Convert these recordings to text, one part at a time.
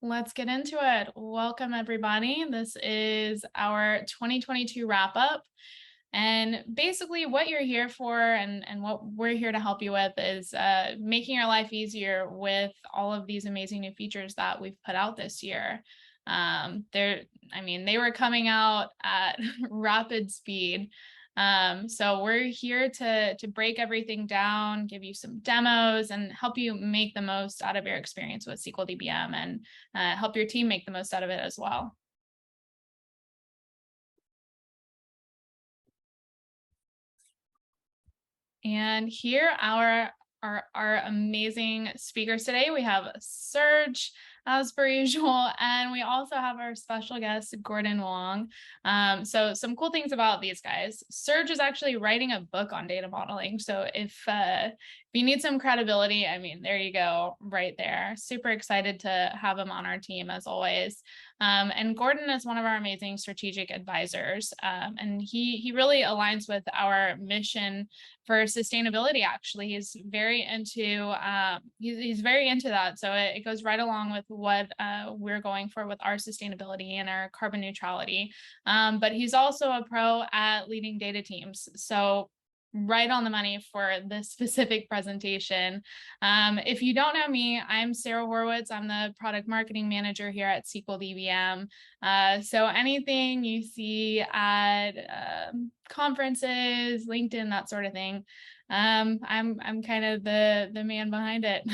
Let's get into it. Welcome, everybody. This is our 2022 wrap up. And basically, what you're here for and what we're here to help you with is making your life easier with all of these amazing new features that we've put out this year. They were coming out at rapid speed. So we're here to break everything down, give you some demos, and help you make the most out of your experience with SqlDBM and help your team make the most out of it as well. And here are our amazing speakers today. We have Serge, as per usual, and we also have our special guest, Gordon Wong. So some cool things about these guys. Serge is actually writing a book on data modeling. So if you need some credibility, I mean, there you go, right there. Super excited to have him on our team as always. And Gordon is one of our amazing strategic advisors. And he really aligns with our mission for sustainability. Actually, he's very into he's very into that. So it goes right along with what we're going for with our sustainability and our carbon neutrality. But he's also a pro at leading data teams. So right on the money for this specific presentation. If you don't know me, I'm Sarah Horowitz. I'm the product marketing manager here at SqlDBM. So anything you see at conferences, LinkedIn, that sort of thing, I'm kind of the man behind it.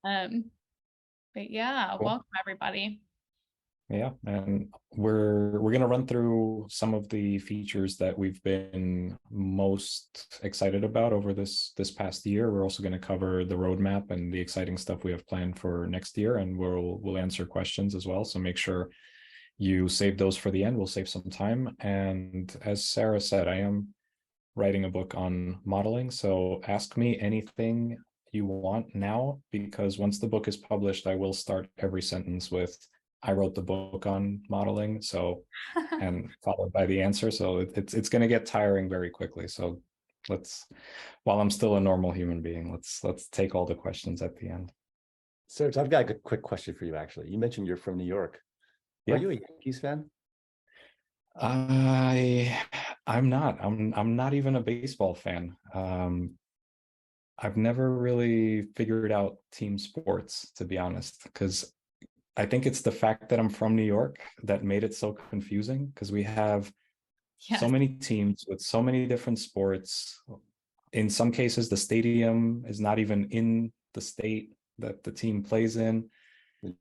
But yeah, Cool. welcome everybody. Yeah, and we're going to run through some of the features that we've been most excited about over this past year. We're also going to cover the roadmap and the exciting stuff we have planned for next year, and we'll answer questions as well. So make sure you save those for the end. We'll save some time. And as Sarah said, I am writing a book on modeling. So ask me anything you want now, because once the book is published, I will start every sentence with I wrote the book on modeling, so and followed by the answer. So it's going to get tiring very quickly. So while I'm still a normal human being, let's take all the questions at the end. Serge, I've got a quick question for you. Actually, you mentioned you're from New York. Yeah. Are you a Yankees fan? I'm not. I'm not even a baseball fan. I've never really figured out team sports, to be honest, because I think it's the fact that I'm from New York that made it so confusing, because we have so many teams with so many different sports. In some cases, the stadium is not even in the state that the team plays in.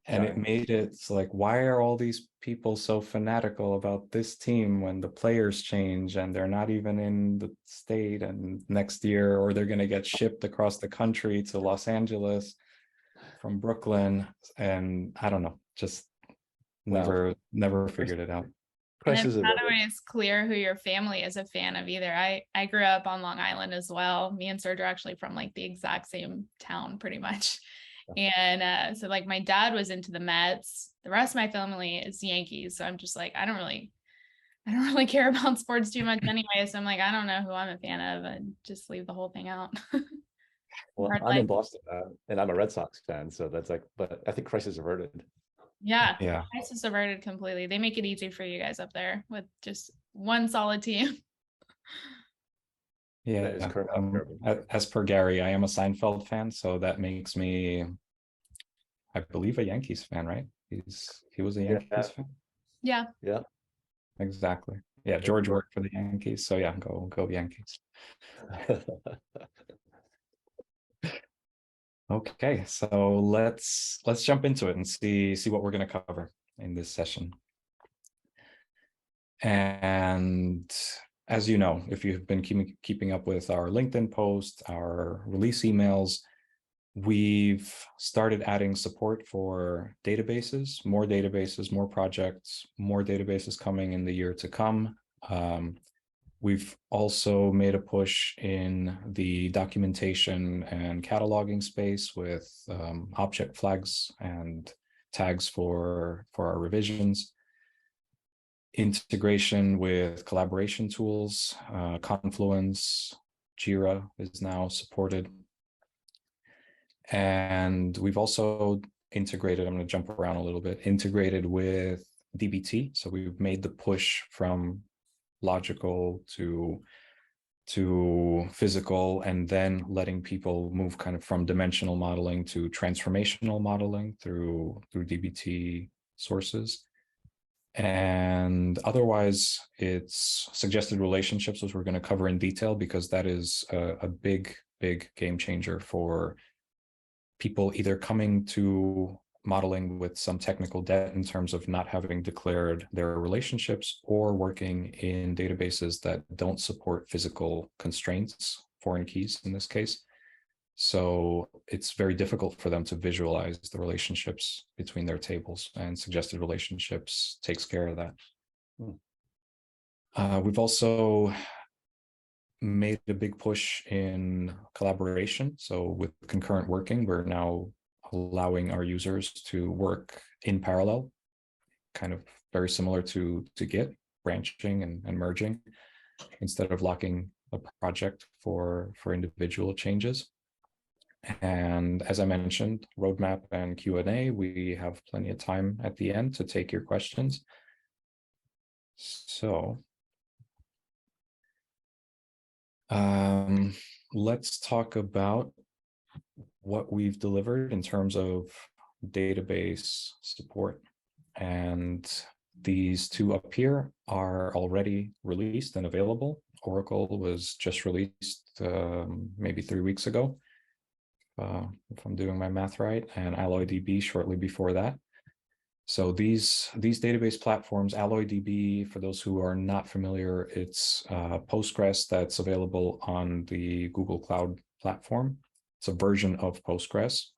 And it made it like, why are all these people so fanatical about this team when the players change and they're not even in the state, and next year, or they're going to get shipped across the country to Los Angeles from Brooklyn? And I don't know, just never figured it out. And it's not always clear who your family is a fan of either. I grew up on Long Island as well. Me and Serge are actually from like the exact same town pretty much. And so like my dad was into the Mets. The rest of my family is Yankees. So I'm just like, I don't really care about sports too much anyway. So I'm like, I don't know who I'm a fan of, and just leave the whole thing out. Well, I'm in Boston and I'm a Red Sox fan. So that's like, but I think crisis averted. Yeah. Crisis averted completely. They make it easy for you guys up there with just one solid team. Yeah. As per Gary, I am a Seinfeld fan, so that makes me, I believe, a Yankees fan, right? He was a Yankees fan. Yeah. Yeah. Exactly. Yeah, George worked for the Yankees, so yeah, go Yankees. Okay, so let's jump into it and see what we're going to cover in this session. And as you know, if you've been keeping up with our LinkedIn posts, our release emails, we've started adding support for databases, more projects, more databases coming in the year to come. We've also made a push in the documentation and cataloging space with object flags and tags for our revisions. Integration with collaboration tools, Confluence, Jira is now supported. And we've also integrated, I'm going to jump around a little bit, integrated with DBT. So we've made the push from logical to physical, and then letting people move kind of from dimensional modeling to transformational modeling through DBT sources. And otherwise, it's suggested relationships, which we're going to cover in detail, because that is a big game changer for people either coming to modeling with some technical debt in terms of not having declared their relationships, or working in databases that don't support physical constraints, foreign keys in this case. So it's very difficult for them to visualize the relationships between their tables, and suggested relationships takes care of that. We've also made a big push in collaboration. So with concurrent working, we're now allowing our users to work in parallel, kind of very similar to Git, branching and merging, instead of locking a project for individual changes. And as I mentioned, roadmap and Q&A, we have plenty of time at the end to take your questions. So let's talk about what we've delivered in terms of database support. And these two up here are already released and available. Oracle was just released maybe 3 weeks ago, if I'm doing my math right, and AlloyDB shortly before that. So these database platforms, AlloyDB, for those who are not familiar, it's Postgres that's available on the Google Cloud platform. It's a version of Postgres,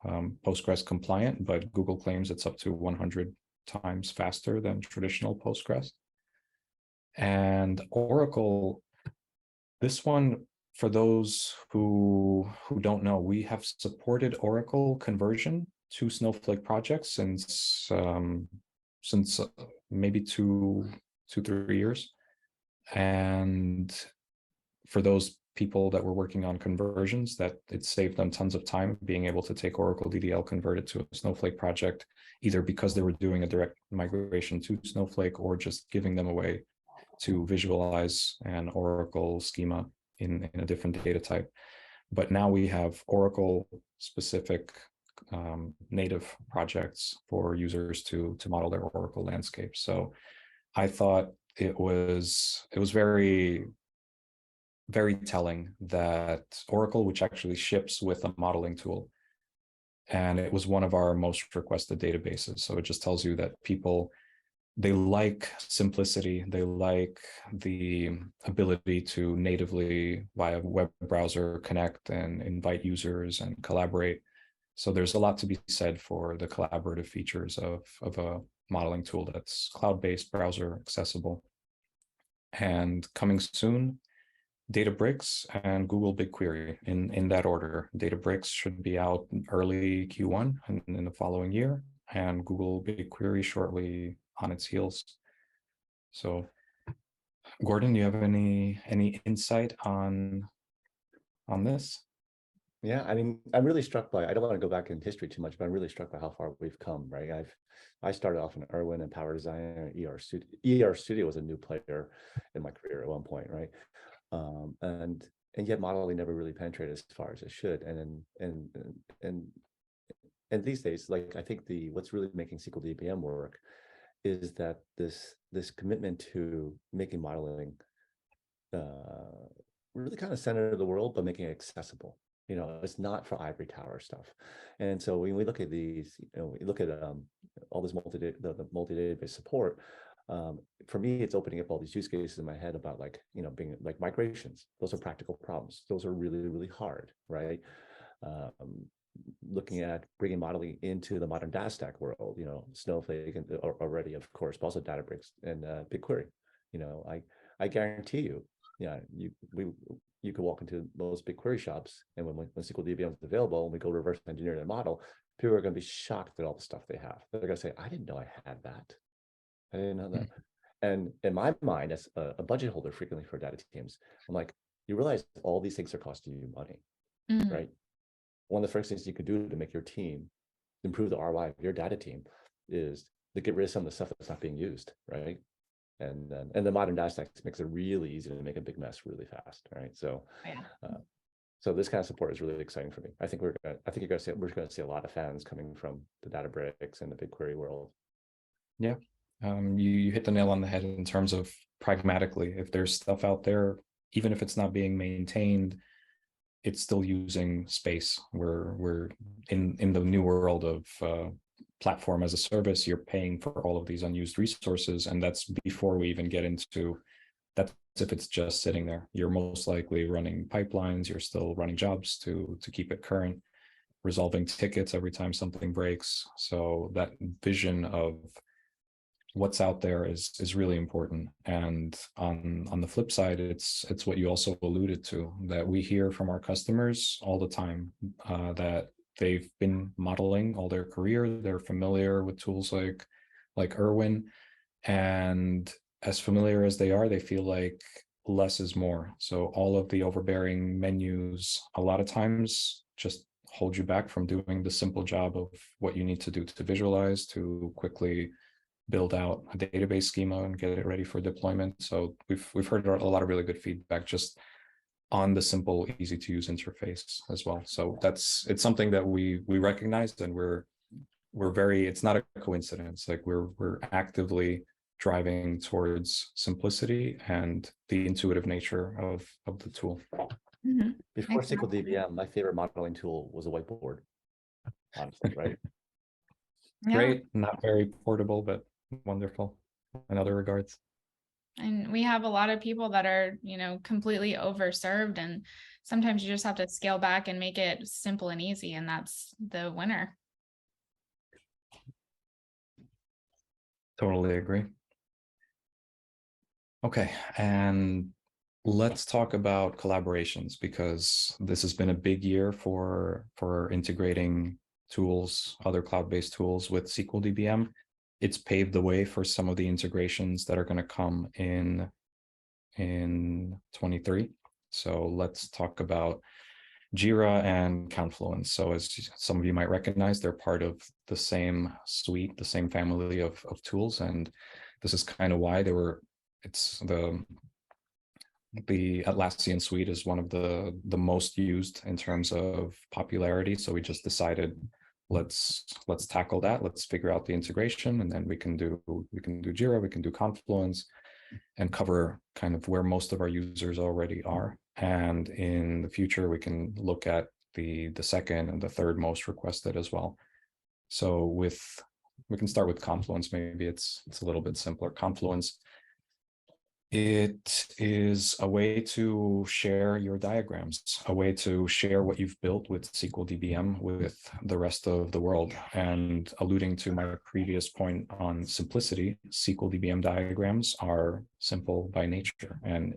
Postgres compliant, but Google claims it's up to 100 times faster than traditional Postgres. And Oracle, this one, for those who don't know, we have supported Oracle conversion to Snowflake projects since maybe two, 3 years. And for those people that were working on conversions, that it saved them tons of time being able to take Oracle DDL, convert it to a Snowflake project, either because they were doing a direct migration to Snowflake, or just giving them a way to visualize an Oracle schema in a different data type. But now we have Oracle specific native projects for users to model their Oracle landscape. So I thought it was very telling that Oracle, which actually ships with a modeling tool, and it was one of our most requested databases. So it just tells you that people, they like simplicity. They like the ability to natively via web browser connect and invite users and collaborate. So there's a lot to be said for the collaborative features of a modeling tool that's cloud-based, browser accessible. And coming soon, Databricks and Google BigQuery in that order. Databricks should be out early Q1 and in the following year, and Google BigQuery shortly on its heels. So, Gordon, do you have any insight on this? Yeah, I mean, I'm really struck by, I don't want to go back in history too much, but I'm really struck by how far we've come, right? I started off in Irwin and Power Design, and ER Studio. ER Studio was a new player in my career at one point, right? And yet modeling never really penetrated as far as it should. And these days, like, I think what's really making SqlDBM work is that this commitment to making modeling really kind of center the world, but making it accessible. You know, it's not for ivory tower stuff. And so when we look at these, you know, we look at all this multi-database support. For me, it's opening up all these use cases in my head about, like, you know, being like migrations. Those are practical problems. Those are really, really hard, right? Looking at bringing modeling into the modern data stack world, you know, Snowflake and already, of course, but also Databricks and BigQuery. You know, I guarantee you, yeah, you could walk into those BigQuery shops, and when SqlDBM is available and we go reverse engineer their model, people are going to be shocked at all the stuff they have. They're going to say, I didn't know I had that. I didn't know that. And in my mind, as a budget holder frequently for data teams, I'm like, you realize all these things are costing you money, right? One of the first things you could do to make your team improve the ROI of your data team is to get rid of some of the stuff that's not being used, right? And the modern data stack makes it really easy to make a big mess really fast, right? So, so this kind of support is really exciting for me. I think we're going to see a lot of fans coming from the Databricks and the BigQuery world. Yeah, you hit the nail on the head in terms of pragmatically, if there's stuff out there, even if it's not being maintained, it's still using space. We're in the new world of platform as a service. You're paying for all of these unused resources, and that's before we even get into that's if it's just sitting there. You're most likely running pipelines. You're still running jobs to keep it current, resolving tickets every time something breaks. So that vision of what's out there is really important. And on the flip side, it's what you also alluded to, that we hear from our customers all the time, that they've been modeling all their career, they're familiar with tools like Irwin, and as familiar as they are, they feel like less is more. So all of the overbearing menus a lot of times just hold you back from doing the simple job of what you need to do to visualize, to quickly build out a database schema and get it ready for deployment. So we've heard a lot of really good feedback just on the simple, easy to use interface as well. So it's something that we recognize, and we're very, it's not a coincidence. Like we're actively driving towards simplicity and the intuitive nature of the tool. Mm-hmm. Before SqlDBM, my favorite modeling tool was a whiteboard, honestly, right? Yeah. Great, not very portable, but wonderful in other regards. And we have a lot of people that are, completely overserved, and sometimes you just have to scale back and make it simple and easy, and that's the winner. Totally agree. Okay, and let's talk about collaborations, because this has been a big year for integrating tools, other cloud-based tools with SqlDBM. It's paved the way for some of the integrations that are going to come in 23. So let's talk about Jira and Confluence. So as some of you might recognize, they're part of the same suite, the same family of tools. And this is kind of why it's the Atlassian suite is one of the most used in terms of popularity. So we just decided, let's tackle that. Let's figure out the integration, and then we can do Jira, we can do Confluence, and cover kind of where most of our users already are. And in the future, we can look at the second and the third most requested as well. So we can start with Confluence. Maybe it's a little bit simpler. Confluence, it is a way to share your diagrams, a way to share what you've built with SqlDBM with the rest of the world. And alluding to my previous point on simplicity, SqlDBM diagrams are simple by nature, and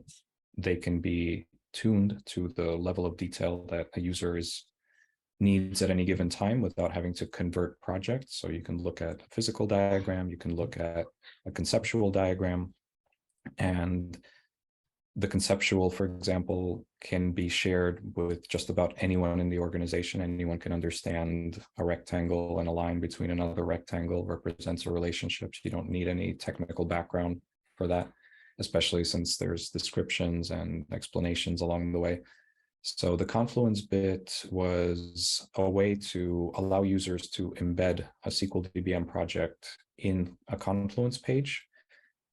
they can be tuned to the level of detail that a user needs at any given time without having to convert projects. So you can look at a physical diagram, you can look at a conceptual diagram, and the conceptual, for example, can be shared with just about anyone in the organization. Anyone can understand a rectangle, and a line between another rectangle represents a relationship. You don't need any technical background for that, especially since there's descriptions and explanations along the way. So the Confluence bit was a way to allow users to embed a SqlDBM project in a Confluence page.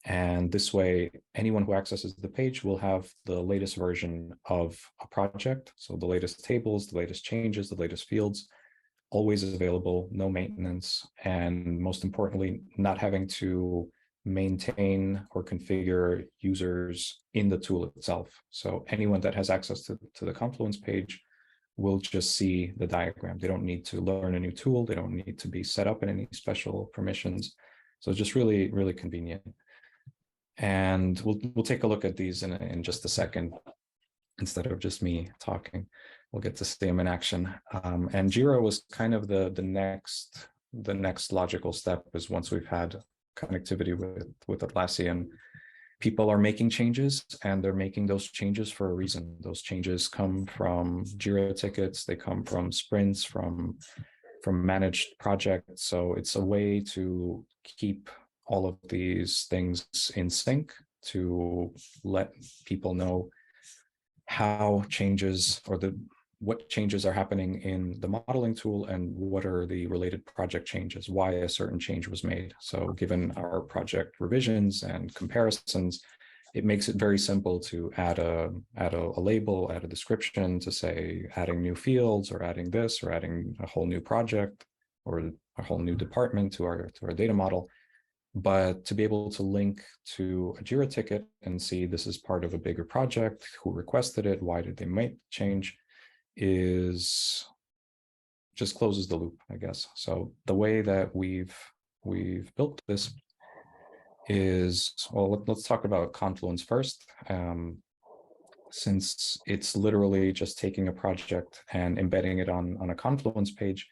And this way, anyone who accesses the page will have the latest version of a project. So the latest tables, the latest changes, the latest fields, always available, no maintenance. And most importantly, not having to maintain or configure users in the tool itself. So anyone that has access to the Confluence page will just see the diagram. They don't need to learn a new tool. They don't need to be set up in any special permissions. So it's just really, really convenient. And we'll take a look at these in just a second. Instead of just me talking, we'll get to see them in action. And Jira was kind of the next logical step, is once we've had connectivity with Atlassian, people are making changes, and they're making those changes for a reason. Those changes come from Jira tickets, they come from sprints, from managed projects. So it's a way to keep all of these things in sync, to let people know how changes or what changes are happening in the modeling tool and what are the related project changes, why a certain change was made. So given our project revisions and comparisons, it makes it very simple to add a label, add a description to say adding new fields or adding this or adding a whole new project or a whole new department to our data model. But to be able to link to a Jira ticket and see this is part of a bigger project, who requested it, why did they make the change, is just closes the loop, I guess. So the way that we've built this is, well, let's talk about Confluence first. Since it's literally just taking a project and embedding it on a Confluence page,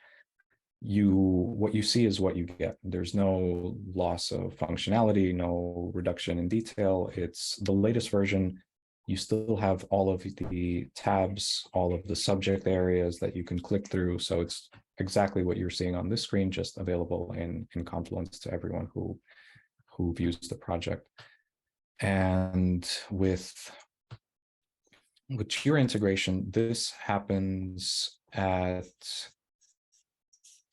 what you see is what you get. There's no loss of functionality, no reduction in detail. It's the latest version. You still have all of the tabs, all of the subject areas that you can click through. So it's exactly what you're seeing on this screen, just available in Confluence to everyone who views the project. And with Jira integration, this happens at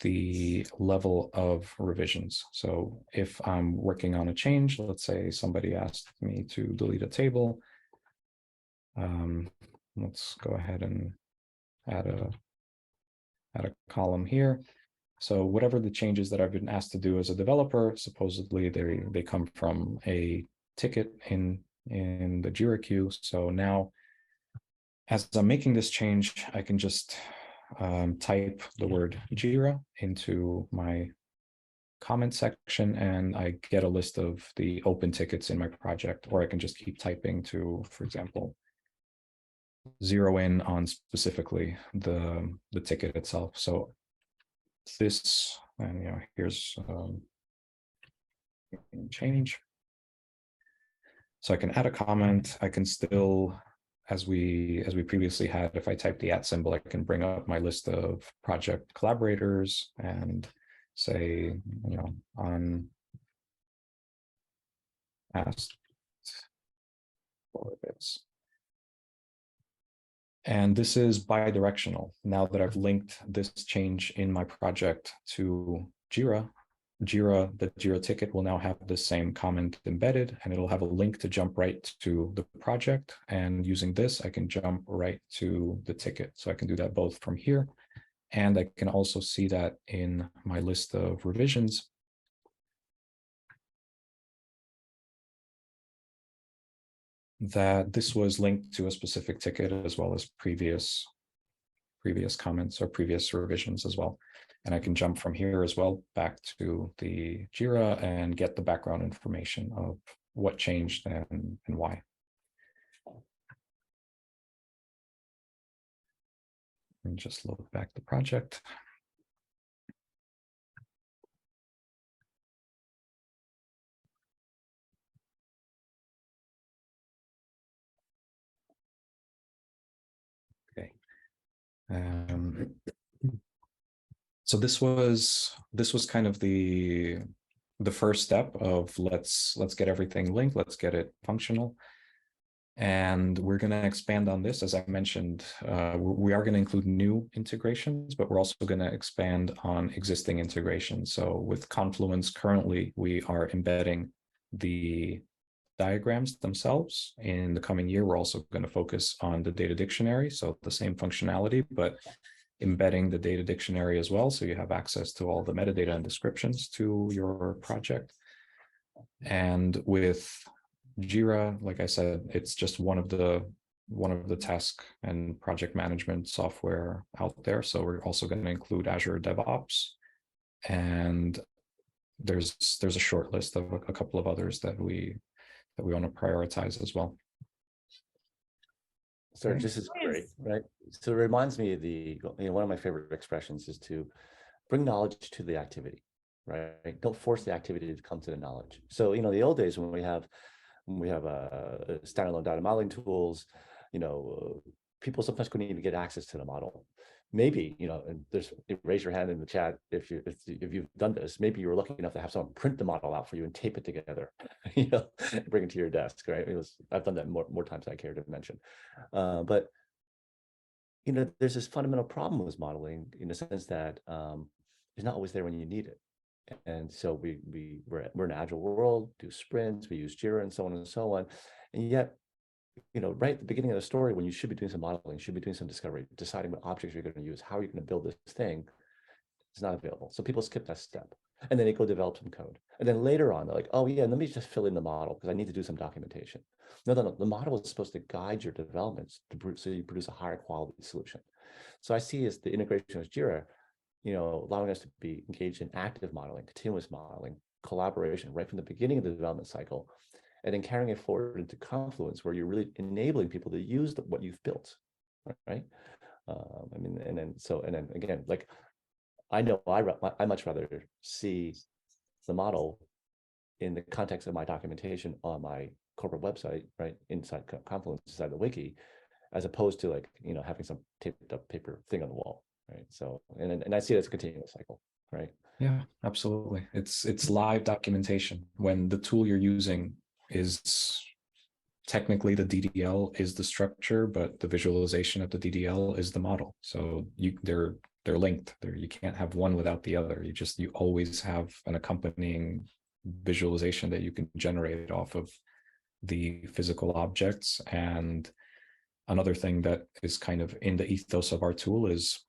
the level of revisions. So if I'm working on a change, let's say somebody asked me to delete a table. Let's go ahead and add a column here. So whatever the changes that I've been asked to do as a developer, supposedly they come from a ticket in the Jira queue. So now, as I'm making this change, I can just type the word Jira into my comment section, and I get a list of the open tickets in my project, or I can just keep typing to, for example, zero in on specifically the ticket itself. So this, and here's change. So I can add a comment. I can still, as we previously had, if I type the @ symbol, I can bring up my list of project collaborators and say, on asked for this. And this is bi-directional. Now that I've linked this change in my project to Jira, the Jira ticket will now have the same comment embedded, and it'll have a link to jump right to the project. And using this, I can jump right to the ticket. So I can do that both from here, and I can also see that in my list of revisions. That this was linked to a specific ticket as well as previous comments or previous revisions as well. And I can jump from here as well back to the Jira and get the background information of what changed and why. And just load back the project. Okay. So this was kind of the first step of let's get everything linked, let's get it functional. And we're going to expand on this. As I mentioned, we are going to include new integrations, but we're also going to expand on existing integrations. So with Confluence, currently, we are embedding the diagrams themselves. In the coming year, we're also going to focus on the data dictionary. So the same functionality, but embedding the data dictionary as well. So you have access to all the metadata and descriptions to your project. And with Jira, like I said, it's just one of the task and project management software out there. So we're also going to include Azure DevOps, and there's a short list of a couple of others that we want to prioritize as well. So this is great, right? So it reminds me of one of my favorite expressions is to bring knowledge to the activity, right? Don't force the activity to come to the knowledge. So the old days when we have standalone data modeling tools, people sometimes couldn't even get access to the model. maybe, and raise your hand in the chat if you've done this. Maybe you were lucky enough to have someone print the model out for you and tape it together, and bring it to your desk, right? I've done that more times than I care to mention. But there's this fundamental problem with modeling in the sense that it's not always there when you need it. And so we're in an agile world, do sprints, we use Jira and so on and so on. And yet, right at the beginning of the story, when you should be doing some modeling, should be doing some discovery, deciding what objects you're going to use, how are you going to build this thing, it's not available. So people skip that step. And then they go develop some code. And then later on, they're like, oh yeah, let me just fill in the model because I need to do some documentation. No. The model is supposed to guide your developments so you produce a higher quality solution. So I see as the integration with Jira, allowing us to be engaged in active modeling, continuous modeling, collaboration right from the beginning of the development cycle, and then carrying it forward into Confluence, where you're really enabling people to use what you've built, right? And then again, like I know I much rather see the model in the context of my documentation on my corporate website, right, inside Confluence, inside the wiki, as opposed to having some taped up paper thing on the wall, right? So and I see it as a continuous cycle, right? Yeah, absolutely. It's live documentation. When the tool you're using is technically the DDL is the structure, but the visualization of the DDL is the model. So they're linked. You can't have one without the other. You always have an accompanying visualization that you can generate off of the physical objects. And another thing that is kind of in the ethos of our tool is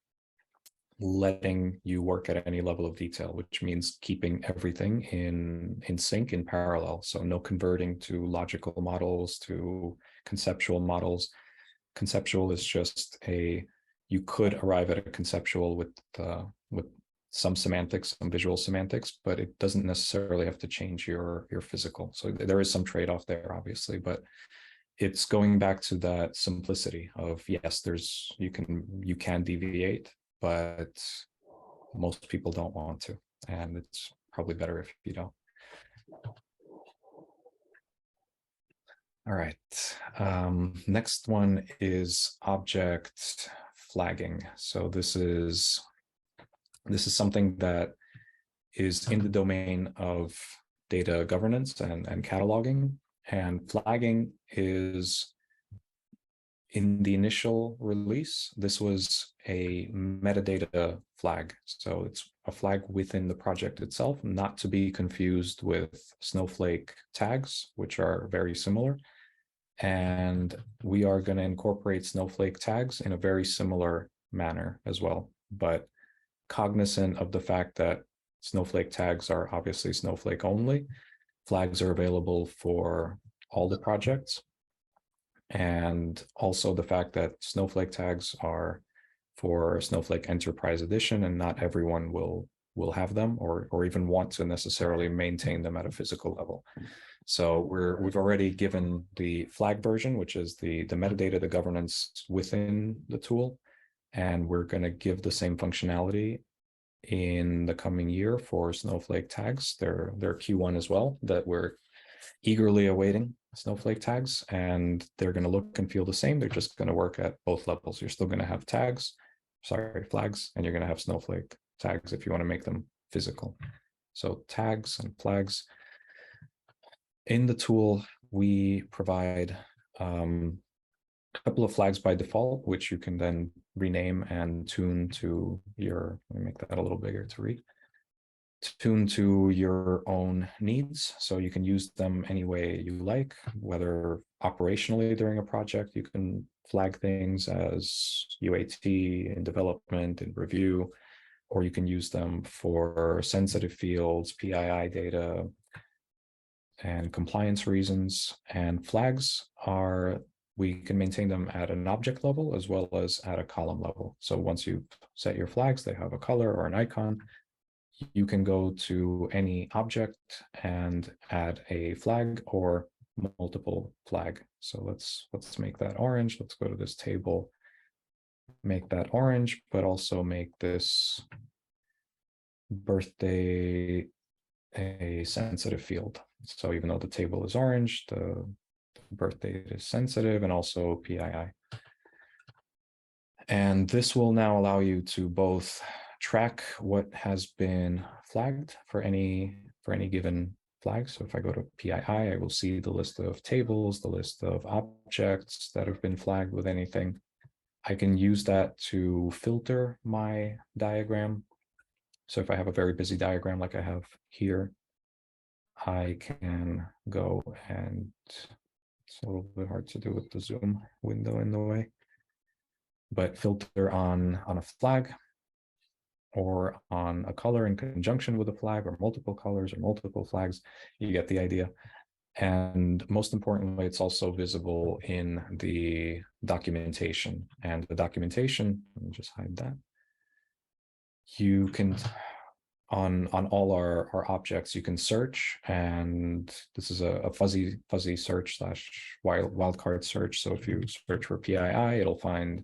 letting you work at any level of detail, which means keeping everything in sync, in parallel. So no converting to logical models, to conceptual models. Conceptual is just you could arrive at a conceptual with some semantics, some visual semantics, but it doesn't necessarily have to change your physical. So there is some trade-off there, obviously, but it's going back to that simplicity of, yes, you can deviate, but most people don't want to, and it's probably better if you don't. All right. Next one is object flagging. So this is something that is in the domain of data governance and cataloging. And flagging is, in the initial release, this was a metadata flag. So it's a flag within the project itself, not to be confused with Snowflake tags, which are very similar. And we are going to incorporate Snowflake tags in a very similar manner as well, but cognizant of the fact that Snowflake tags are obviously Snowflake only. Flags are available for all the projects. And also the fact that Snowflake tags are for Snowflake Enterprise Edition, and not everyone will have them or even want to necessarily maintain them at a physical level. So we've already given the flag version, which is the metadata, the governance within the tool, and we're going to give the same functionality in the coming year for Snowflake tags. They're Q1 as well, that we're eagerly awaiting Snowflake tags, and they're going to look and feel the same. They're just going to work at both levels. You're still going to have flags, and you're going to have Snowflake tags if you want to make them physical. So tags and flags. In the tool, we provide a couple of flags by default, which you can then rename and tune to your, let me make that a little bigger to read, tune to your own needs. So you can use them any way you like, whether operationally during a project, you can flag things as UAT in development and review, or you can use them for sensitive fields, PII data, and compliance reasons. And flags we can maintain them at an object level as well as at a column level. So once you've set your flags, they have a color or an icon. You can go to any object and add a flag or multiple flag. So let's make that orange. Let's go to this table, make that orange, but also make this birthday a sensitive field. So even though the table is orange, the birth date is sensitive, and also PII. And this will now allow you to both track what has been flagged for any given flag. So if I go to PII, I will see the list of tables, the list of objects that have been flagged with anything. I can use that to filter my diagram. So if I have a very busy diagram like I have here, I can go and it's a little bit hard to do with the Zoom window in the way, but filter on a flag or on a color in conjunction with a flag, or multiple colors or multiple flags. You get the idea. And most importantly, it's also visible in the documentation. And the documentation, let me just hide that. You can, on all our objects, you can search, and this is a fuzzy search slash wildcard search. So if you search for PII, it'll find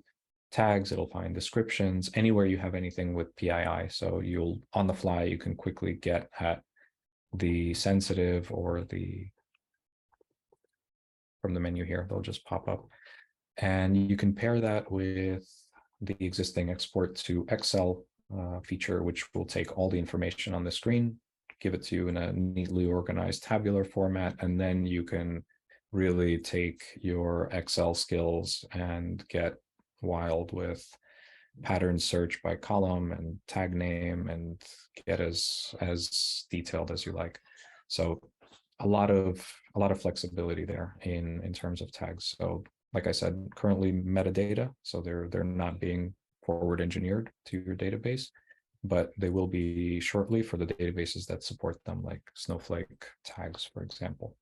tags, it'll find descriptions, anywhere you have anything with PII. So you'll, on the fly, you can quickly get at the sensitive or the, from the menu here, they'll just pop up. And you can pair that with the existing export to Excel feature, which will take all the information on the screen, give it to you in a neatly organized tabular format, and then you can really take your Excel skills and get wild with pattern search by column and tag name and get as detailed as you like. So a lot of flexibility there in terms of tags. So like I said, currently metadata, so they're not being forward engineered to your database, but they will be shortly for the databases that support them, like Snowflake tags, for example.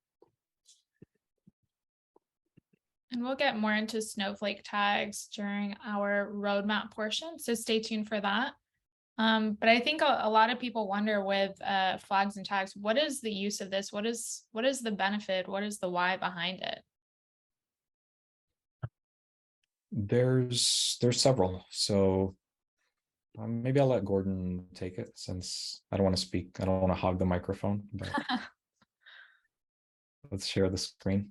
And we'll get more into Snowflake tags during our roadmap portion, so stay tuned for that. But I think a lot of people wonder with flags and tags, what is the use of this? What is the benefit? What is the why behind it? There's several. So maybe I'll let Gordon take it, since I don't want to speak. I don't want to hog the microphone, but let's share the screen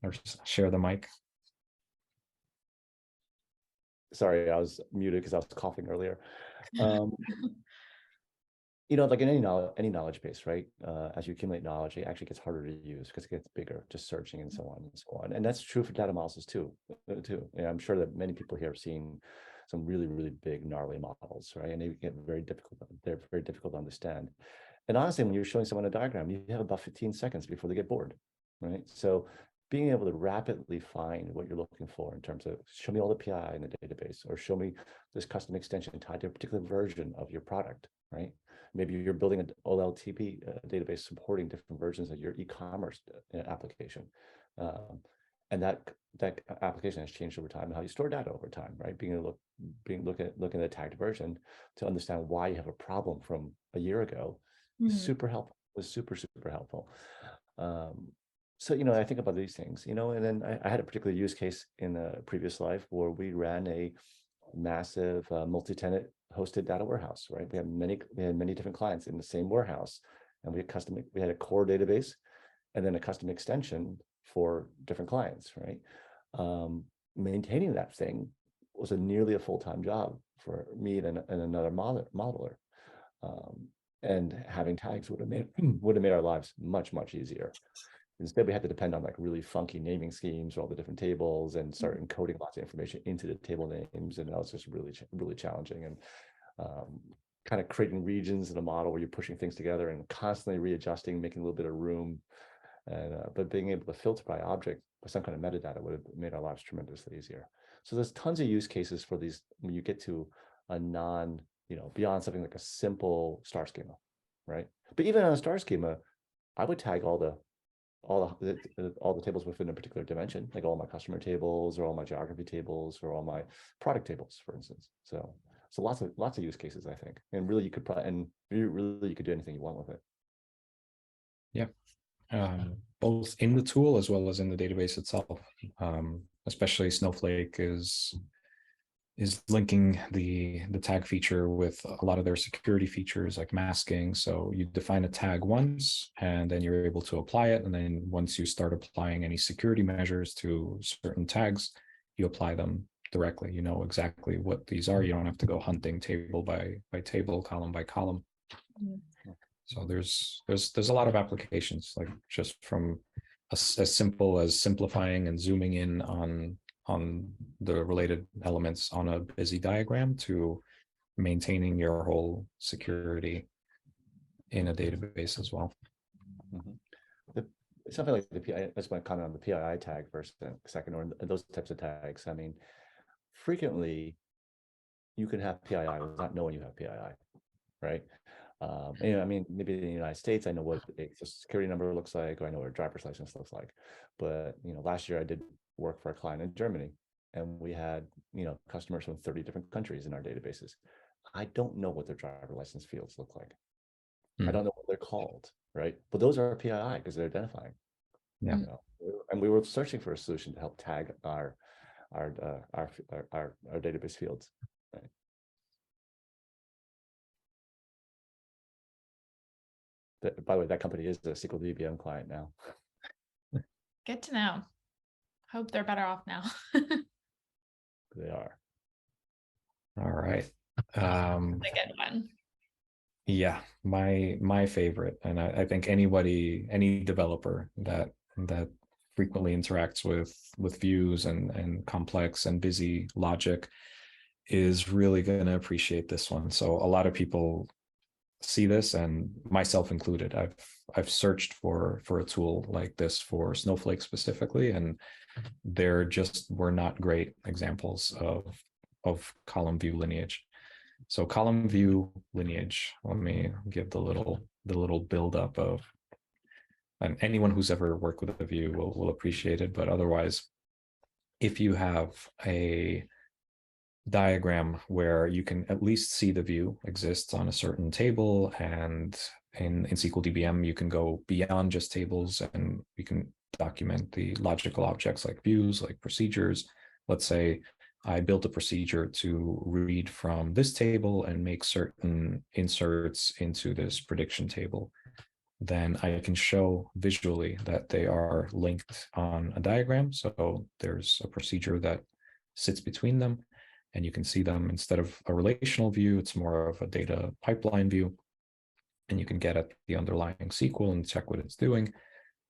or share the mic. Sorry, I was muted because I was coughing earlier. You know, like in any knowledge base, right? As you accumulate knowledge, it actually gets harder to use because it gets bigger, just searching and so on and so on. And that's true for data models too. And I'm sure that many people here have seen some really, really big, gnarly models, right? And they get very difficult. They're very difficult to understand. And honestly, when you're showing someone a diagram, you have about 15 seconds before they get bored, right? So being able to rapidly find what you're looking for in terms of show me all the PI in the database, or show me this custom extension tied to a particular version of your product, right? Maybe you're building an OLTP database supporting different versions of your e-commerce application. And that application has changed over time, and how you store data over time, right? Being able to look at the tagged version to understand why you have a problem from a year ago is super helpful. Was super helpful. So, you know, I think about these things, you know, and then I had a particular use case in a previous life where we ran a massive multi-tenant hosted data warehouse, right? We had many different clients in the same warehouse, and we had a core database and then a custom extension for different clients, right? Maintaining that thing was nearly a full-time job for me and another modeler. And having tags would have made our lives much easier. Instead, we had to depend on like really funky naming schemes for all the different tables and start encoding lots of information into the table names, and that was just really challenging. And kind of creating regions in a model where you're pushing things together and constantly readjusting, making a little bit of room. And but being able to filter by object with some kind of metadata would have made our lives tremendously easier. So there's tons of use cases for these when you get to a beyond something like a simple star schema, right? But even on a star schema, I would tag all the tables within a particular dimension, like all my customer tables or all my geography tables or all my product tables, for instance. So lots of use cases, I think, and really you could do anything you want with it. Yeah. Both in the tool as well as in the database itself. Especially Snowflake is linking the tag feature with a lot of their security features like masking. So you define a tag once, and then you're able to apply it. And then once you start applying any security measures to certain tags, you apply them directly. You know exactly what these are. You don't have to go hunting table by table, column by column. So there's a lot of applications, like just from as simple as simplifying and zooming in on the related elements on a busy diagram to maintaining your whole security in a database as well. Something like the PI, I just want to comment on the PII tag for a second, or those types of tags. I mean, frequently you can have PII without knowing you have PII, right? I mean, maybe in the United States, I know what a social security number looks like, or I know what a driver's license looks like. But, last year I did work for a client in Germany, and we had, customers from 30 different countries in our databases. I don't know what their driver license fields look like. I don't know what they're called, right? But those are PII because they're identifying. Yeah. And we were searching for a solution to help tag our database fields. Right? By the way, that company is a SqlDBM client now. Good to know. Hope they're better off now. They are. All right. A good one. Yeah, my favorite, and I think any developer that frequently interacts with views and complex and busy logic is really going to appreciate this one. So a lot of people see this, and myself included. I've searched for a tool like this for Snowflake specifically, and there just were not great examples of column view lineage. So column view lineage, let me give the little build up of, and anyone who's ever worked with a view will appreciate it, but otherwise, if you have a diagram where you can at least see the view exists on a certain table, and in SqlDBM, you can go beyond just tables and you can document the logical objects like views, like procedures. Let's say I built a procedure to read from this table and make certain inserts into this prediction table. Then I can show visually that they are linked on a diagram. So there's a procedure that sits between them, and you can see them. Instead of a relational view, it's more of a data pipeline view. And you can get at the underlying SQL and check what it's doing.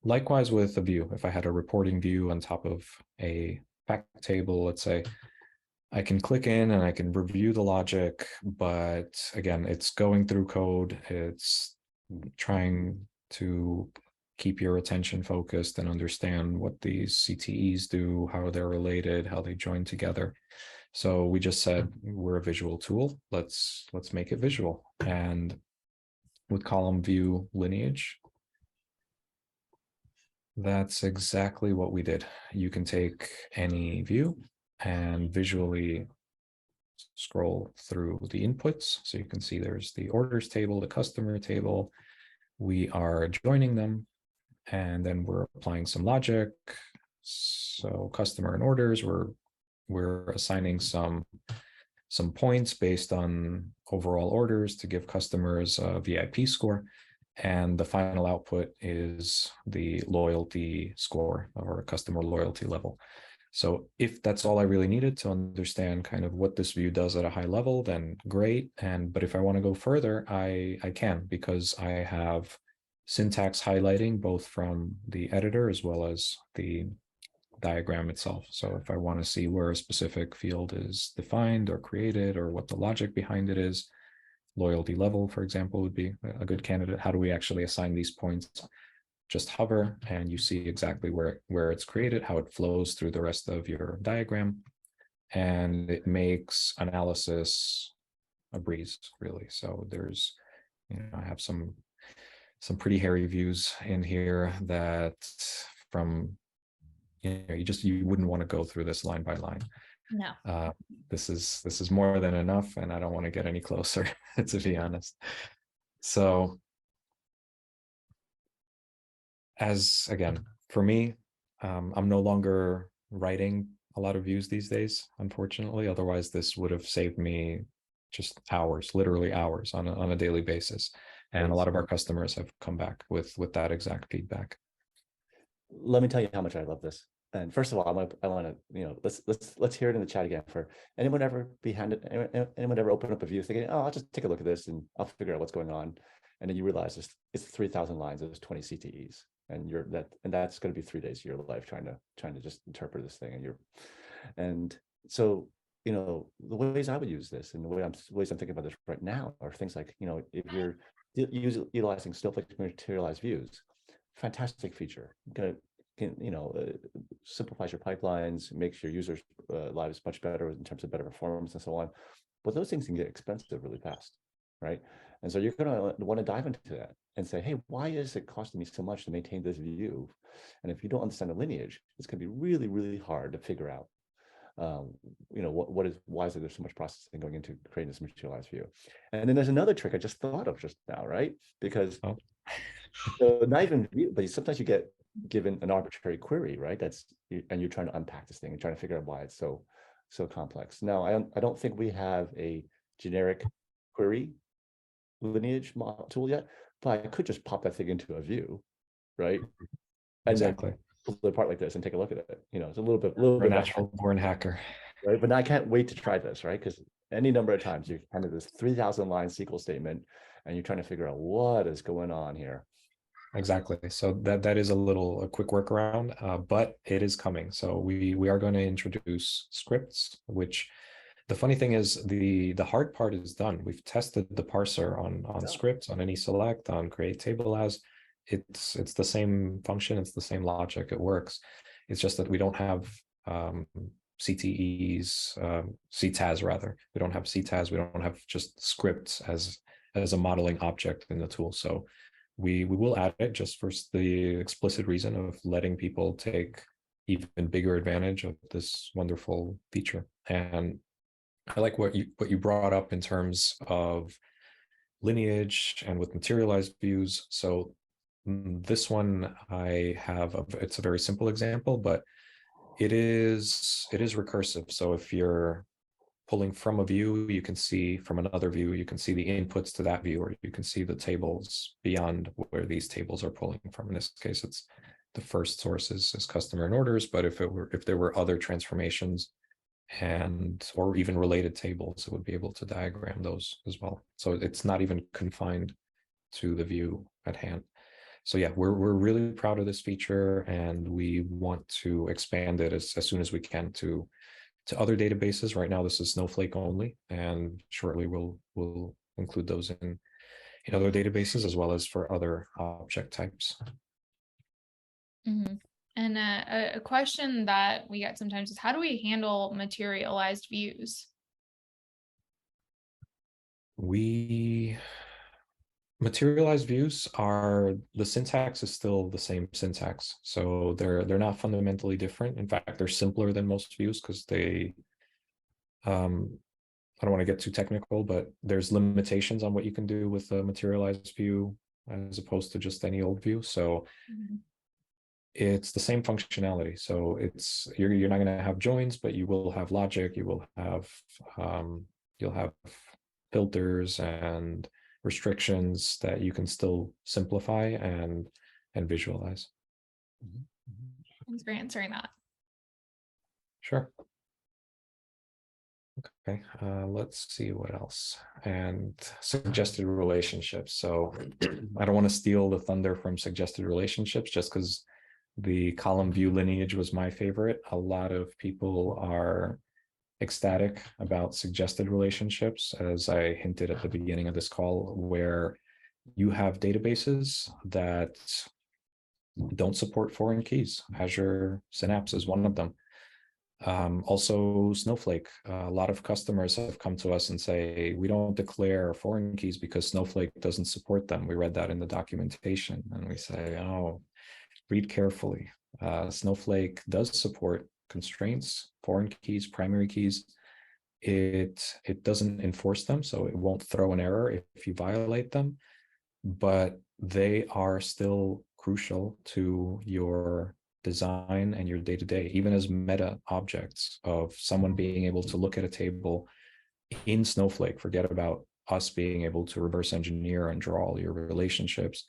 Likewise with a view, if I had a reporting view on top of a fact table, let's say, I can click in and I can review the logic, but again, it's going through code. It's trying to keep your attention focused and understand what these CTEs do, how they're related, how they join together. So we just said we're a visual tool. Let's make it visual. And with column view lineage, that's exactly what we did. You can take any view and visually scroll through the inputs. So you can see there's the orders table, the customer table. We are joining them, and then we're applying some logic. So customer and orders, we're assigning some points based on overall orders to give customers a VIP score. And the final output is the loyalty score or customer loyalty level. So if that's all I really needed to understand kind of what this view does at a high level, then great. But if I want to go further, I can, because I have syntax highlighting both from the editor as well as the diagram itself. So if I want to see where a specific field is defined or created, or what the logic behind it is, loyalty level, for example, would be a good candidate. How do we actually assign these points? Just hover and you see exactly where it's created, how it flows through the rest of your diagram, and it makes analysis a breeze, really. So there's, I have some pretty hairy views in here that from, you wouldn't want to go through this line by line. No. This is more than enough, and I don't want to get any closer, to be honest. So again, for me, I'm no longer writing a lot of views these days, unfortunately. Otherwise, this would have saved me just hours, literally hours on a daily basis. And a lot of our customers have come back with that exact feedback. Let me tell you how much I love this. And first of all, I want to, let's hear it in the chat again. For anyone ever anyone ever open up a view thinking, oh, I'll just take a look at this and I'll figure out what's going on, and then you realize it's 3,000 lines, it's 20 CTEs, and that's going to be 3 days of your life trying to just interpret this thing, and so the ways I would use this and the ways I'm thinking about this right now are things like, if you're utilizing Snowflake materialized views, fantastic feature. Simplifies your pipelines, makes your users' lives much better in terms of better performance and so on. But those things can get expensive really fast, right? And so you're going to want to dive into that and say, hey, why is it costing me so much to maintain this view? And if you don't understand the lineage, it's going to be really, really hard to figure out, why is there so much processing going into creating this materialized view? And then there's another trick I just thought of just now, right? Because so not even view, but sometimes you get given an arbitrary query, right? And you're trying to unpack this thing and trying to figure out why it's so complex. Now, I don't think we have a generic query lineage tool yet, but I could just pop that thing into a view, right? Exactly. Pull it apart like this and take a look at it. It's a little bit natural born hacker, right? But I can't wait to try this, right? Because any number of times you're kind of this 3,000 line SQL statement, and you're trying to figure out what is going on here. Exactly. So that is a quick workaround, but it is coming. So we are going to introduce scripts, which the funny thing is the hard part is done. We've tested the parser on scripts, on any select, on create table as. It's the same function, it's the same logic, it works. It's just that we don't have CTEs, CTAS rather. We don't have CTAS, we don't have just scripts as a modeling object in the tool. So we will add it just for the explicit reason of letting people take even bigger advantage of this wonderful feature. And I like what you brought up in terms of lineage and with materialized views. So this one it's a very simple example, but it is recursive. So if you're pulling from a view, you can see from another view, you can see the inputs to that view, or you can see the tables beyond where these tables are pulling from. In this case, it's the first source is customer and orders, but if there were other transformations or even related tables, it would be able to diagram those as well. So it's not even confined to the view at hand. So yeah, we're really proud of this feature, and we want to expand it as soon as we can to other databases. Right now, this is Snowflake only, and shortly we'll include those in other databases as well as for other object types. Mm-hmm. And a question that we get sometimes is, how do we handle materialized views? Materialized views the syntax is still the same syntax. So they're not fundamentally different. In fact, they're simpler than most views because they, I don't want to get too technical, but there's limitations on what you can do with a materialized view as opposed to just any old view. So it's the same functionality. So you're not going to have joins, but you will have logic. You will have you'll have filters and restrictions that you can still simplify and visualize. Thanks for answering that. Sure. Okay, let's see what else. And suggested relationships. So I don't want to steal the thunder from suggested relationships just because the column view lineage was my favorite. A lot of people are ecstatic about suggested relationships, as I hinted at the beginning of this call, where you have databases that don't support foreign keys. Azure Synapse is one of them. Also Snowflake. A lot of customers have come to us and say, we don't declare foreign keys because Snowflake doesn't support them. We read that in the documentation, and we say, oh, read carefully. Snowflake does support constraints, foreign keys, primary keys. It doesn't enforce them, so it won't throw an error if you violate them, but they are still crucial to your design and your day-to-day, even as meta objects of someone being able to look at a table in Snowflake. Forget about us being able to reverse engineer and draw all your relationships.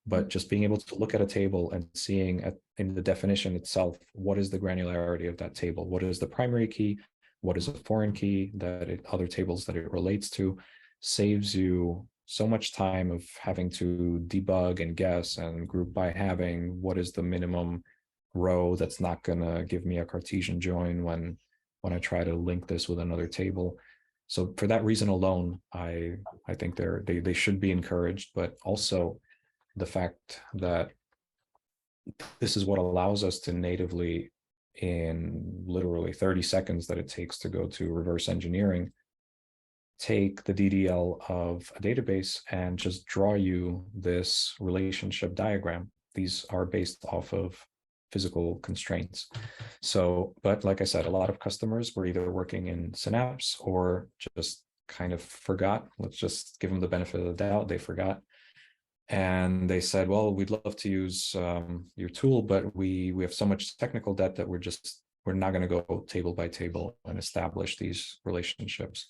but just being able to look at a table and seeing in the definition itself, what is the granularity of that table? What is the primary key? What is a foreign key that other tables that it relates to? Saves you so much time of having to debug and guess and group by having what is the minimum row that's not going to give me a Cartesian join when I try to link this with another table. So for that reason alone, I think they should be encouraged, but also the fact that this is what allows us to natively, in literally 30 seconds that it takes to go to reverse engineering, take the DDL of a database and just draw you this relationship diagram. These are based off of physical constraints. So, but like I said, a lot of customers were either working in Synapse or just kind of forgot. Let's just give them the benefit of the doubt. They forgot. And they said, well, we'd love to use your tool, but we have so much technical debt that we're not going to go table by table and establish these relationships.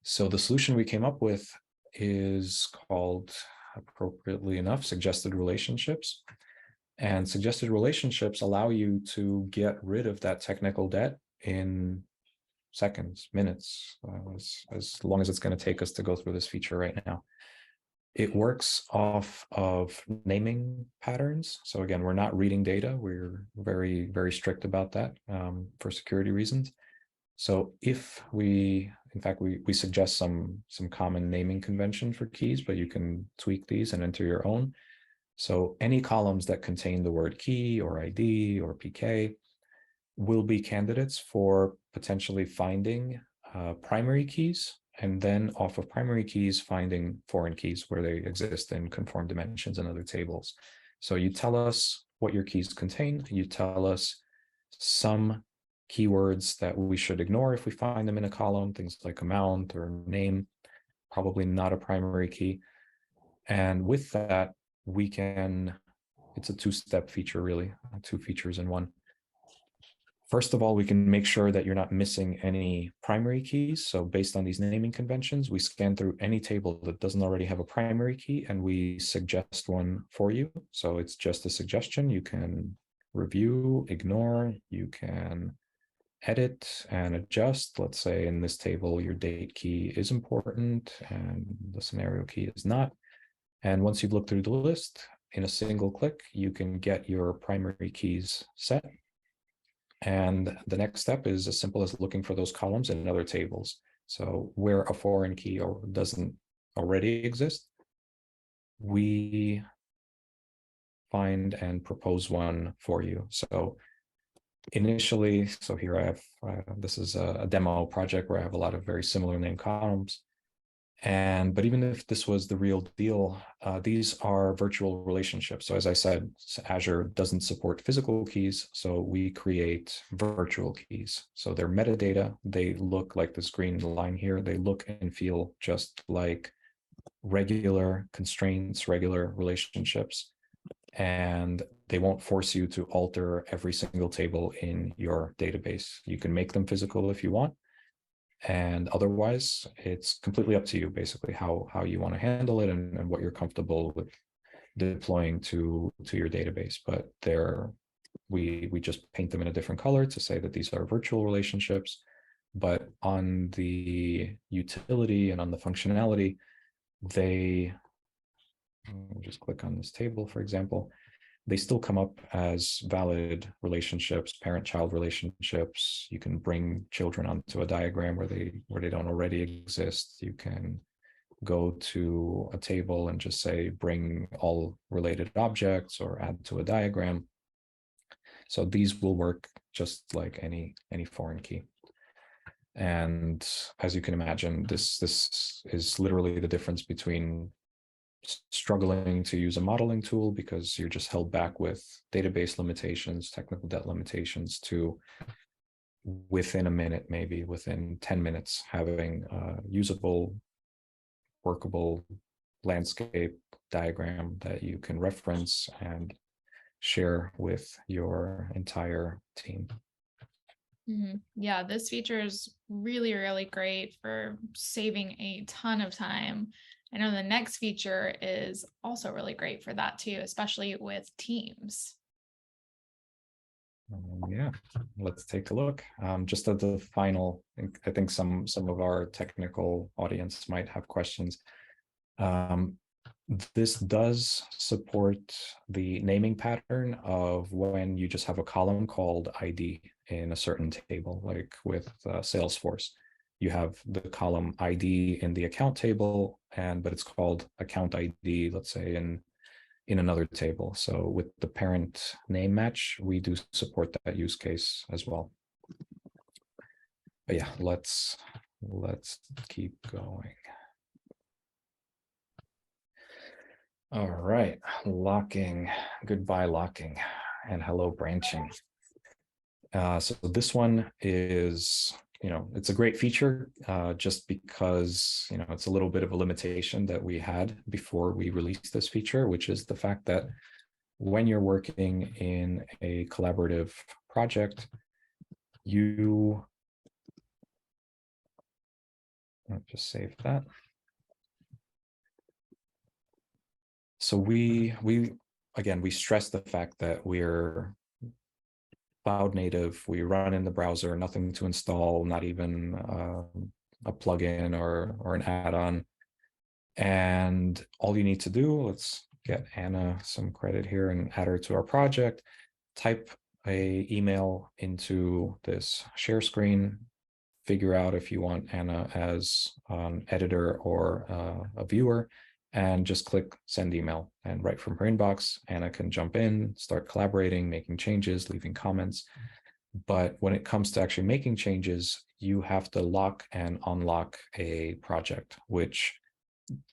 So the solution we came up with is called, appropriately enough, suggested relationships. And suggested relationships allow you to get rid of that technical debt in seconds, minutes, as long as it's going to take us to go through this feature right now. It works off of naming patterns. So again, we're not reading data. We're very, very strict about that for security reasons. So if we suggest some common naming convention for keys, but you can tweak these and enter your own. So any columns that contain the word key or ID or PK will be candidates for potentially finding primary keys, and then off of primary keys, finding foreign keys where they exist in conform dimensions and other tables. So you tell us what your keys contain. You tell us some keywords that we should ignore if we find them in a column, things like amount or name, probably not a primary key. And with that, it's a two-step feature, really, two features in one. First of all, we can make sure that you're not missing any primary keys. So based on these naming conventions, we scan through any table that doesn't already have a primary key and we suggest one for you. So it's just a suggestion. You can review, ignore, you can edit and adjust. Let's say in this table, your date key is important and the scenario key is not. And once you've looked through the list, in a single click, you can get your primary keys set. And the next step is as simple as looking for those columns in other tables. So where a foreign key doesn't already exist, we find and propose one for you. So initially, so here I have, this is a demo project where I have a lot of very similar name columns. But even if this was the real deal, these are virtual relationships. So as I said, Azure doesn't support physical keys, so we create virtual keys. So they're metadata. They look like this green line here. They look and feel just like regular constraints, regular relationships, and they won't force you to alter every single table in your database. You can make them physical if you want. And otherwise, it's completely up to you, basically, how you want to handle it and what you're comfortable with deploying to your database. But we just paint them in a different color to say that these are virtual relationships. But on the utility and on the functionality, just click on this table, for example, they still come up as valid relationships, parent-child relationships. You can bring children onto a diagram where they don't already exist. You can go to a table and just say, bring all related objects or add to a diagram. So these will work just like any foreign key. And as you can imagine, this is literally the difference between struggling to use a modeling tool because you're just held back with database limitations, technical debt limitations, to within a minute, maybe within 10 minutes, having a usable, workable landscape diagram that you can reference and share with your entire team. Mm-hmm. Yeah, this feature is really, really great for saving a ton of time I know the next feature is also really great for that too, especially with teams. Yeah, let's take a look. Just at the final, I think some of our technical audience might have questions. This does support the naming pattern of when you just have a column called ID in a certain table, like with Salesforce. You have the column ID in the account table, but it's called account ID, let's say in another table. So with the parent name match, we do support that use case as well. But yeah, let's keep going. All right, locking, goodbye locking, and hello branching. So this one is, it's a great feature just because, it's a little bit of a limitation that we had before we released this feature, which is the fact that when you're working in a collaborative project, I'll just save that. So we stress the fact that we're cloud native. We run in the browser, nothing to install, not even a plugin or an add-on. And all you need to do, let's get Anna some credit here and add her to our project. Type a email into this share screen, figure out if you want Anna as an editor or a viewer, and just click send email. And right from her inbox, Anna can jump in, start collaborating, making changes, leaving comments. But when it comes to actually making changes, you have to lock and unlock a project, which,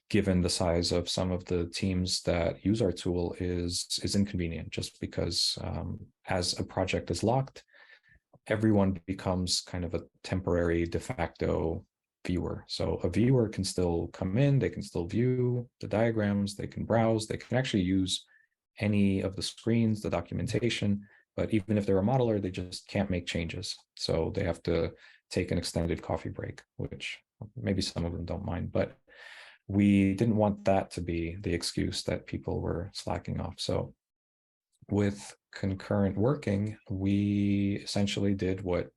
given the size of some of the teams that use our tool, is inconvenient, just because as a project is locked, everyone becomes kind of a temporary de facto viewer. So a viewer can still come in, they can still view the diagrams, they can browse, they can actually use any of the screens, the documentation, but even if they're a modeler, they just can't make changes. So they have to take an extended coffee break, which maybe some of them don't mind, but we didn't want that to be the excuse that people were slacking off. So with concurrent working, we essentially did what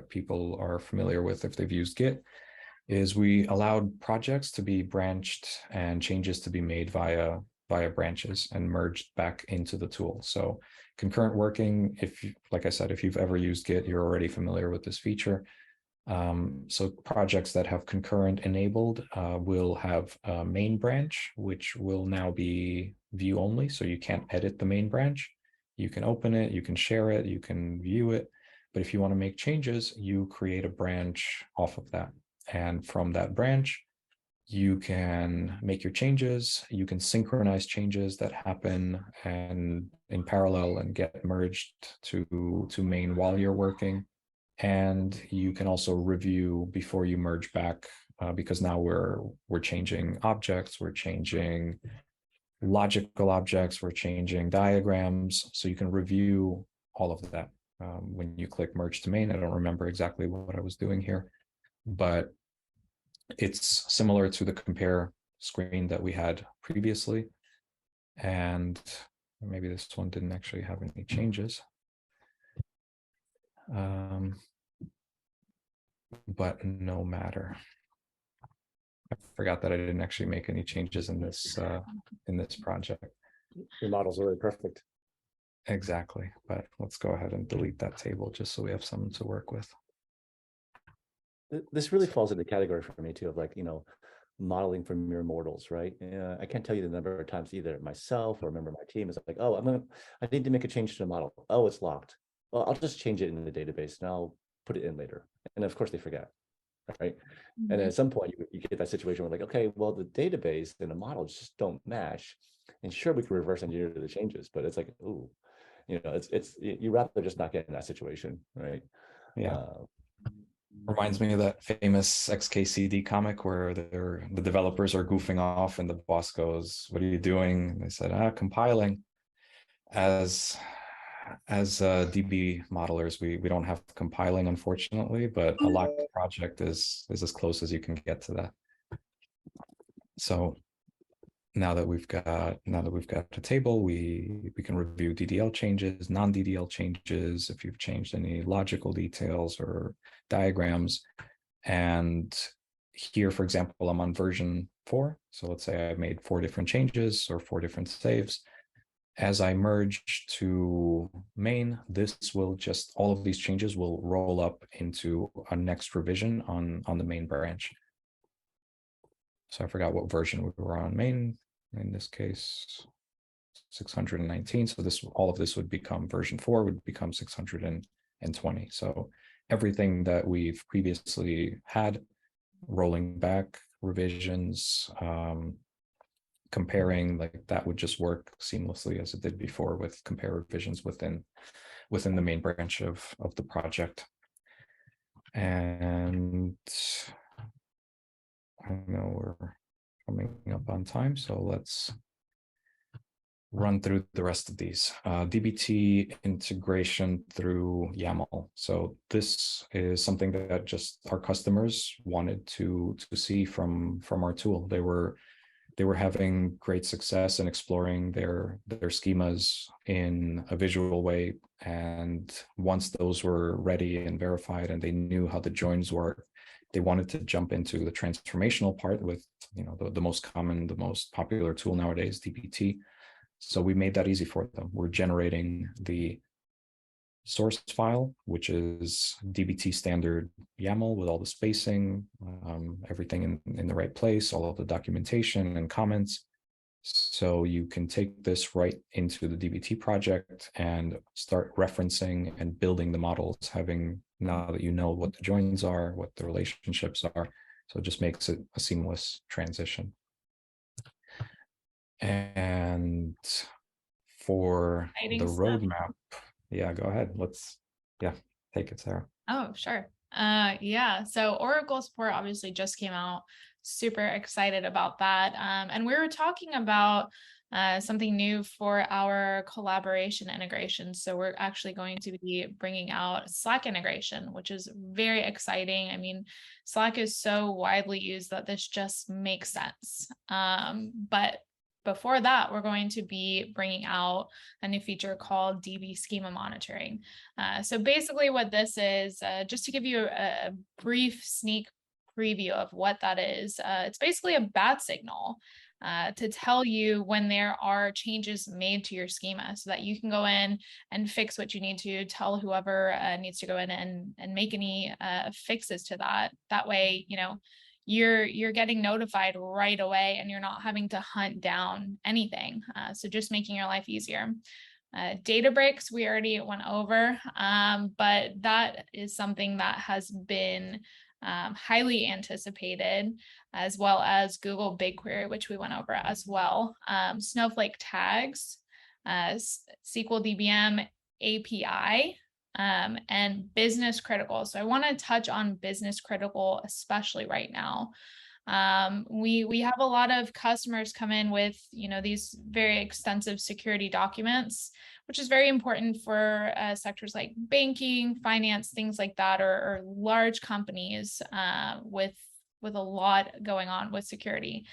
people are familiar with if they've used Git, is we allowed projects to be branched and changes to be made via branches and merged back into the tool. So concurrent working, like I said, if you've ever used Git, you're already familiar with this feature. So projects that have concurrent enabled will have a main branch, which will now be view only. So you can't edit the main branch. You can open it, you can share it, you can view it. But if you want to make changes, you create a branch off of that. And from that branch, you can make your changes. You can synchronize changes that happen and in parallel and get merged to main while you're working. And you can also review before you merge back, because now we're changing objects, we're changing logical objects, we're changing diagrams. So you can review all of that when you click merge to main. I don't remember exactly what I was doing here, but it's similar to the compare screen that we had previously. And maybe this one didn't actually have any changes. But no matter. I forgot that I didn't actually make any changes in this project. Your models are really perfect. Exactly, but let's go ahead and delete that table just so we have something to work with. This really falls into the category for me too, of like, modeling for mere mortals, right? I can't tell you the number of times either myself or a member of my team is like, oh, I need to make a change to the model. Oh, it's locked. Well, I'll just change it in the database and I'll put it in later. And of course they forget, right? Mm-hmm. And at some point you get that situation where like, okay, well, the database and the model just don't match. And sure, we can reverse engineer the changes, but it's like, ooh, you rather just not get in that situation, right? Yeah. Reminds me of that famous XKCD comic where the developers are goofing off and the boss goes, "What are you doing?" And they said, "Compiling." As DB modelers, we don't have compiling, unfortunately, but a locked project is as close as you can get to that. So now that we've got a table, we can review DDL changes, non-DDL changes, if you've changed any logical details or diagrams. And here, for example, I'm on version 4. So let's say I made 4 different changes or 4 different saves. As I merge to main, this will just, all of these changes will roll up into a next revision on the main branch. So I forgot what version we were on main, in this case, 619. So this, all of this would become version 4 would become 620. So everything that we've previously had, rolling back revisions, comparing, like that would just work seamlessly as it did before with compare revisions within the main branch of the project. And I know we're coming up on time, so let's run through the rest of these. DBT integration through YAML. So this is something that just our customers wanted to see from our tool. They were having great success in exploring their schemas in a visual way. And once those were ready and verified and they knew how the joins work, they wanted to jump into the transformational part with, you know, the most common, the most popular tool nowadays, DBT. So we made that easy for them. We're generating the source file, which is DBT standard YAML with all the spacing, everything in the right place, all of the documentation and comments. So you can take this right into the DBT project and start referencing and building the models, having, now that you know what the joins are, what the relationships are. So it just makes it a seamless transition. And for the roadmap, yeah, go ahead. Take it, Sarah. Oh, sure. Yeah. So Oracle support obviously just came out. Super excited about that. And we were talking about something new for our collaboration integration. So we're actually going to be bringing out Slack integration, which is very exciting. I mean, Slack is so widely used that this just makes sense. But before that, we're going to be bringing out a new feature called DB schema monitoring. So basically what this is, just to give you a brief sneak preview of what that is, it's basically a bat signal to tell you when there are changes made to your schema so that you can go in and fix what you need to, tell whoever needs to go in and make any fixes to that. That way, you know, you're getting notified right away and you're not having to hunt down anything. So just making your life easier. Databricks, we already went over, but that is something that has been highly anticipated, as well as Google BigQuery, which we went over as well. Snowflake tags, SqlDBM API, and business critical. So I want to touch on business critical, especially right now. We have a lot of customers come in with, you know, these very extensive security documents, which is very important for sectors like banking, finance, things like that, or large companies with a lot going on with security.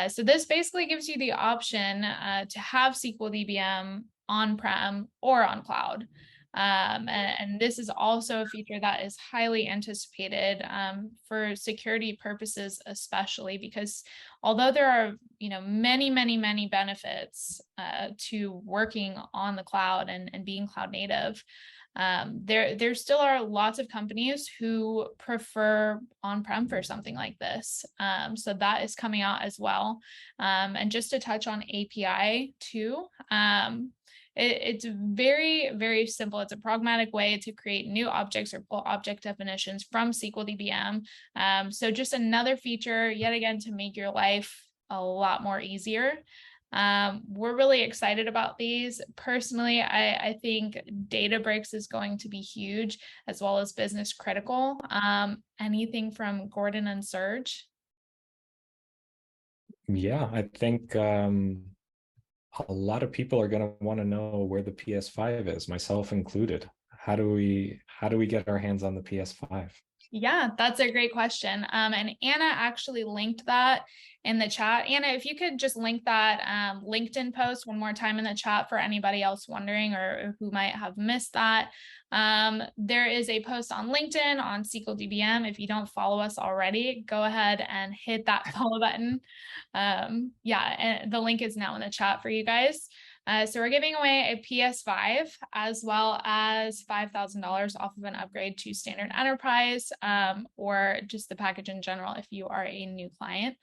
So this basically gives you the option to have SqlDBM on-prem or on cloud. And this is also a feature that is highly anticipated for security purposes, especially because although there are, you know, many benefits to working on the cloud and being cloud native, there still are lots of companies who prefer on-prem for something like this. So that is coming out as well. And just to touch on API too, it's very simple. It's a pragmatic way to create new objects or pull object definitions from SqlDBM. So just another feature, yet again, to make your life a lot more easier. We're really excited about these. Personally, I think Databricks is going to be huge, as well as business critical. Anything from Gordon and Serge? Yeah, I think a lot of people are going to want to know where the PS5 is, myself included. How do we get our hands on the PS5? Yeah, that's a great question. And Anna actually linked that in the chat. Anna, if you could just link that LinkedIn post one more time in the chat for anybody else wondering or who might have missed that. There is a post on LinkedIn on SqlDBM. If you don't follow us already, go ahead and hit that follow button. Yeah, and the link is now in the chat for you guys. So we're giving away a PS5 as well as $5,000 off of an upgrade to standard enterprise, or just the package in general if you are a new client.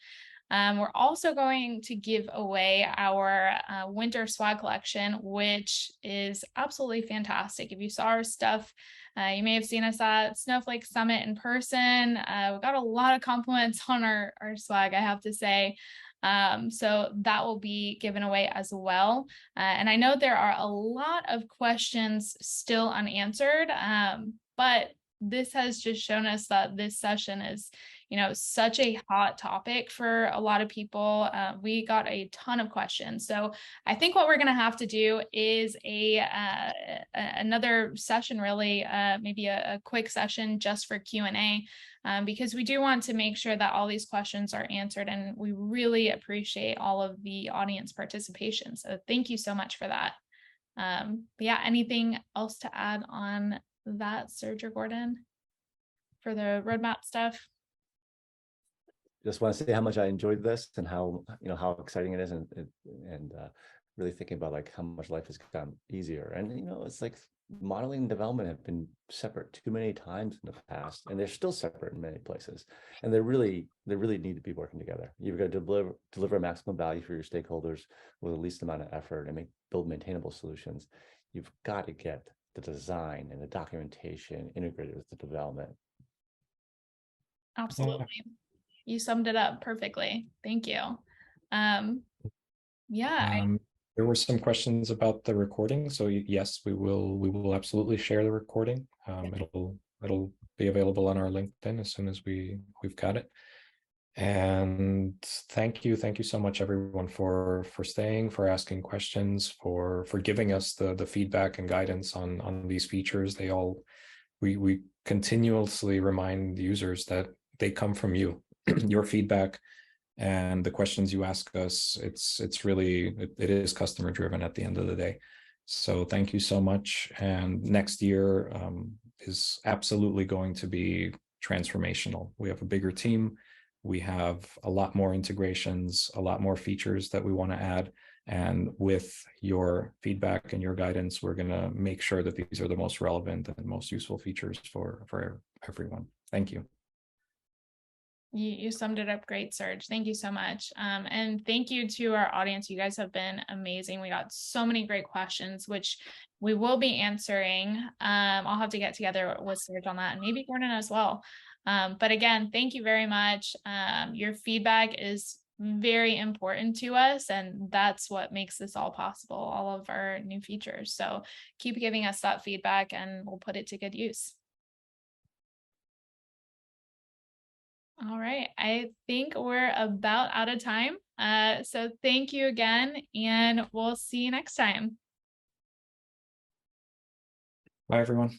We're also going to give away our winter swag collection, which is absolutely fantastic. If you saw our stuff, you may have seen us at Snowflake Summit in person. We got a lot of compliments on our swag, I have to say. So that will be given away as well. And I know there are a lot of questions still unanswered, but this has just shown us that this session is, such a hot topic for a lot of people. We got a ton of questions. So I think what we're going to have to do is another session, really, maybe a quick session just for Q&A. Because we do want to make sure that all these questions are answered, and we really appreciate all of the audience participation. So thank you so much for that. But yeah, anything else to add on that, Serge or Gordon, for the roadmap stuff? Just want to say how much I enjoyed this and how exciting it is, and really thinking about like how much life has gotten easier. And it's like modeling and development have been separate too many times in the past, and they're still separate in many places. And they really need to be working together. You've got to deliver maximum value for your stakeholders with the least amount of effort and build maintainable solutions. You've got to get the design and the documentation integrated with the development. Absolutely. You summed it up perfectly. Thank you. Yeah. There were some questions about the recording. So yes, we will absolutely share the recording. It'll be available on our LinkedIn as soon as we've got it. And thank you so much, everyone, for staying, for asking questions, for giving us the feedback and guidance on these features. We continuously remind users that they come from you. Your feedback and the questions you ask us, it's really, it is customer driven at the end of the day. So thank you so much. And next year is absolutely going to be transformational. We have a bigger team. We have a lot more integrations, a lot more features that we want to add. And with your feedback and your guidance, we're going to make sure that these are the most relevant and most useful features for everyone. Thank you. You summed it up great, Serge. Thank you so much. And thank you to our audience. You guys have been amazing. We got so many great questions, which we will be answering. I'll have to get together with Serge on that, and maybe Gordon as well. But again, thank you very much. Your feedback is very important to us, and that's what makes this all possible, all of our new features. So keep giving us that feedback and we'll put it to good use. All right, I think we're about out of time. So thank you again, and we'll see you next time. Bye, everyone.